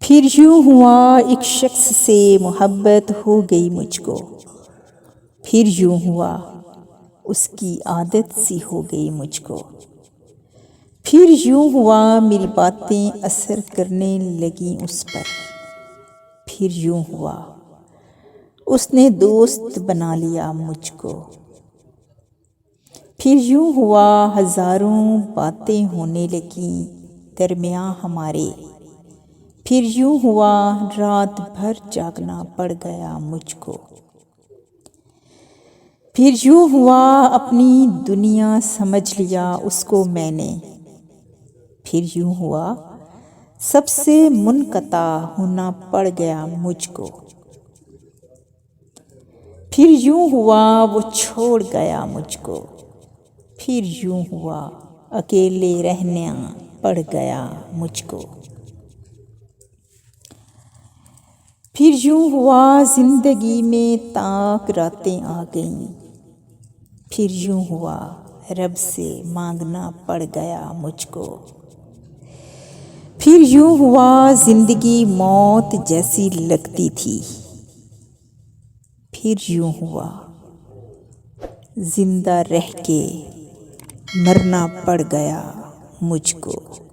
फिर यूं हुआ एक शख्स से मोहब्बत हो गई मुझको। फिर यूं हुआ उसकी आदत सी हो गई मुझको। फिर यूं हुआ मेरी बातें असर करने लगी उस पर। फिर यूं हुआ उसने दोस्त बना लिया मुझको। फिर यूं हुआ हजारों बातें होने लगी दरमियां हमारे। फिर यूं हुआ रात भर जागना पड़ गया मुझको। फिर यूं हुआ अपनी दुनिया समझ लिया उसको मैंने। फिर यूं हुआ सबसे मुनक़ता होना पड़ गया मुझको। फिर यूं हुआ वो छोड़ गया मुझको। फिर यूं हुआ अकेले रहना पड़ गया मुझको। फिर यूं हुआ जिंदगी में ताक रातें आ गईं। फिर यूं हुआ रब से मांगना पड़ गया मुझको। फिर यूं हुआ जिंदगी मौत जैसी लगती थी। फिर यूं हुआ जिंदा रह के मरना पड़ गया मुझको।